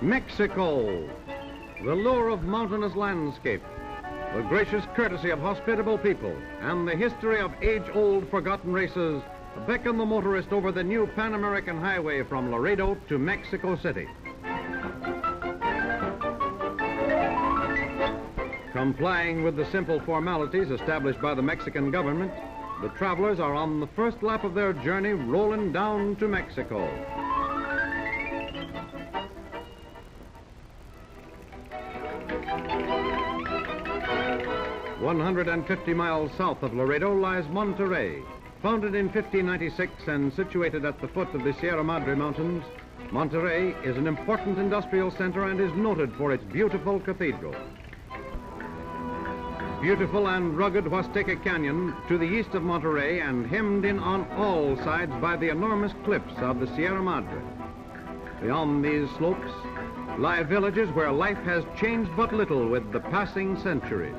Mexico, the lure of mountainous landscape, the gracious courtesy of hospitable people, and the history of age-old forgotten races beckon the motorist over the new Pan-American Highway from Laredo to Mexico City. Complying with the simple formalities established by the Mexican government, the travelers are on the first lap of their journey rolling down to Mexico. "150 miles south of Laredo lies Monterrey. Founded in 1596 and situated at the foot of the Sierra Madre Mountains, Monterrey is an important industrial center and is noted for its beautiful cathedral. Beautiful and rugged Huasteca Canyon to the east of Monterrey and hemmed in on all sides by the enormous cliffs of the Sierra Madre. Beyond these slopes lie villages where life has changed but little with the passing centuries.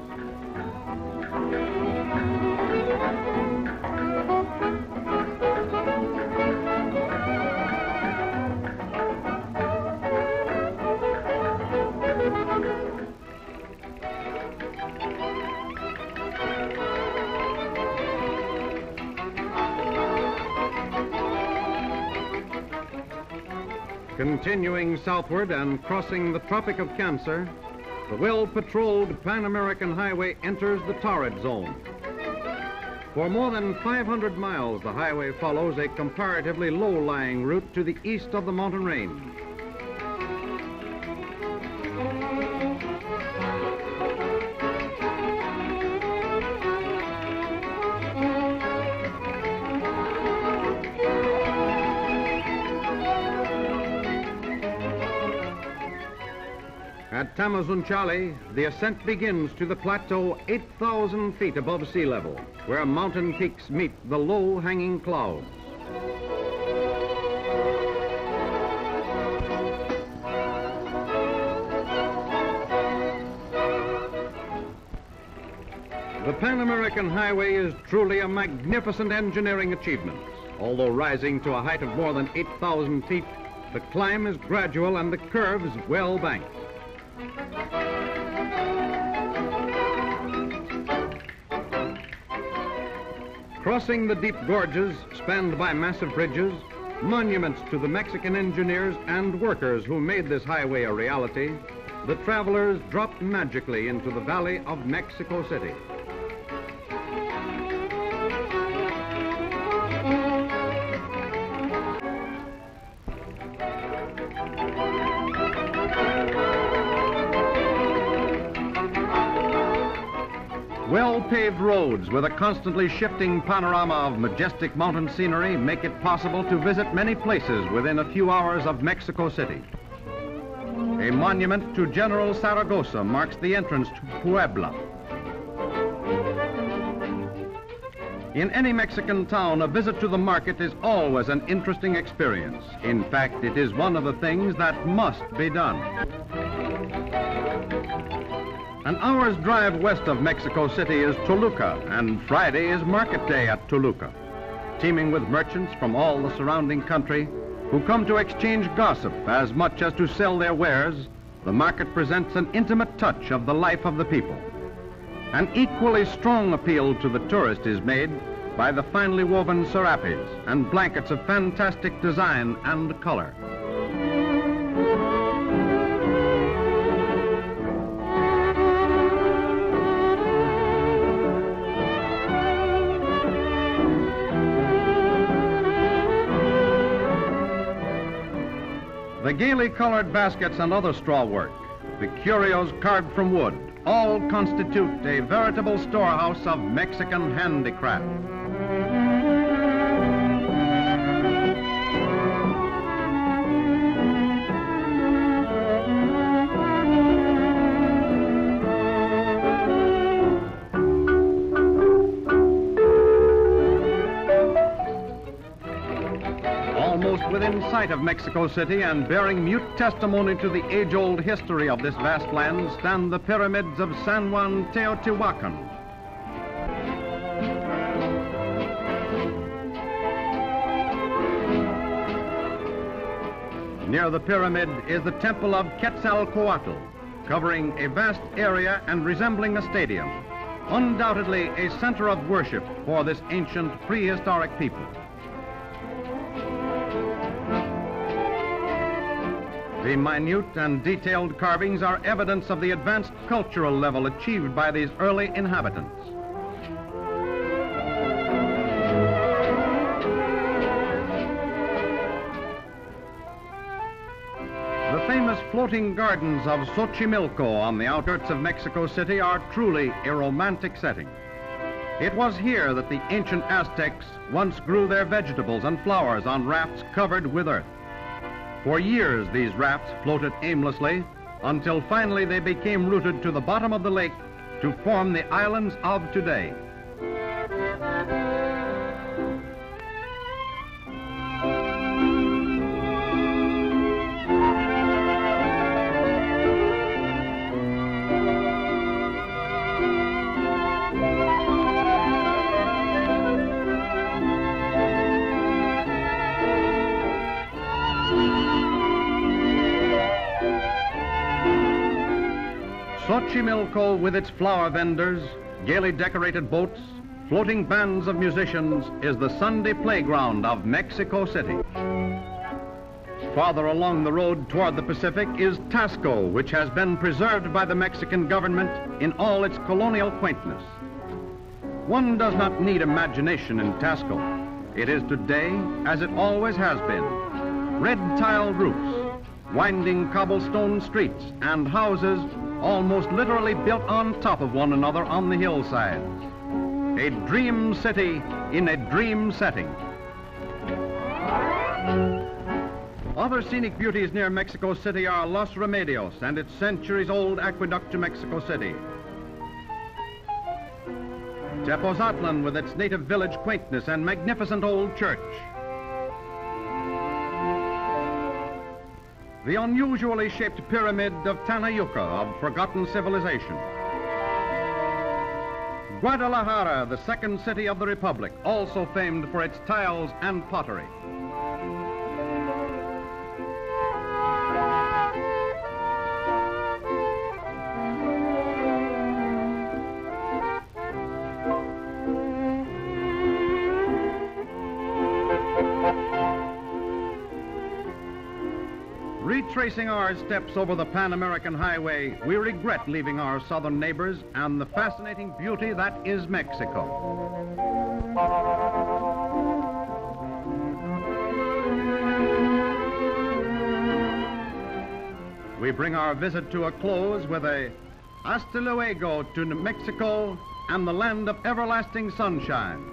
Continuing southward and crossing the Tropic of Cancer, the well-patrolled Pan-American Highway enters the torrid zone. For more than 500 miles, the highway follows a comparatively low-lying route to the east of the mountain range. At Tamazunchale, the ascent begins to the plateau 8,000 feet above sea level, where mountain peaks meet the low-hanging clouds. The Pan-American Highway is truly a magnificent engineering achievement. Although rising to a height of more than 8,000 feet, the climb is gradual and the curves well banked. Crossing the deep gorges spanned by massive bridges, monuments to the Mexican engineers and workers who made this highway a reality, the travelers drop magically into the valley of Mexico City. Well-paved roads with a constantly shifting panorama of majestic mountain scenery make it possible to visit many places within a few hours of Mexico City. A monument to General Zaragoza marks the entrance to Puebla. In any Mexican town, a visit to the market is always an interesting experience. In fact, it is one of the things that must be done. An hour's drive west of Mexico City is Toluca, and Friday is market day at Toluca. Teeming with merchants from all the surrounding country who come to exchange gossip as much as to sell their wares, the market presents an intimate touch of the life of the people. An equally strong appeal to the tourist is made by the finely woven serapes and blankets of fantastic design and color. The gaily colored baskets and other straw work, the curios carved from wood, all constitute a veritable storehouse of Mexican handicraft. Within sight of Mexico City and bearing mute testimony to the age-old history of this vast land stand the pyramids of San Juan Teotihuacan. Near the pyramid is the temple of Quetzalcoatl, covering a vast area and resembling a stadium, undoubtedly a center of worship for this ancient prehistoric people. The minute and detailed carvings are evidence of the advanced cultural level achieved by these early inhabitants. The famous floating gardens of Xochimilco on the outskirts of Mexico City are truly a romantic setting. It was here that the ancient Aztecs once grew their vegetables and flowers on rafts covered with earth. For years, these rafts floated aimlessly until finally they became rooted to the bottom of the lake to form the islands of today. Xochimilco, with its flower vendors, gaily decorated boats, floating bands of musicians, is the Sunday playground of Mexico City. Farther along the road toward the Pacific is Tasco, which has been preserved by the Mexican government in all its colonial quaintness. One does not need imagination in Tasco. It is today as it always has been. Red tile roofs, winding cobblestone streets, and houses almost literally built on top of one another on the hillsides. A dream city in a dream setting. Other scenic beauties near Mexico City are Los Remedios and its centuries-old aqueduct to Mexico City. Tepozatlan with its native village quaintness and magnificent old church. The unusually shaped pyramid of Tanayuca, of forgotten civilization. Guadalajara, the second city of the Republic, also famed for its tiles and pottery. Retracing our steps over the Pan-American Highway, we regret leaving our southern neighbors and the fascinating beauty that is Mexico. We bring our visit to a close with a hasta luego to Mexico and the land of everlasting sunshine.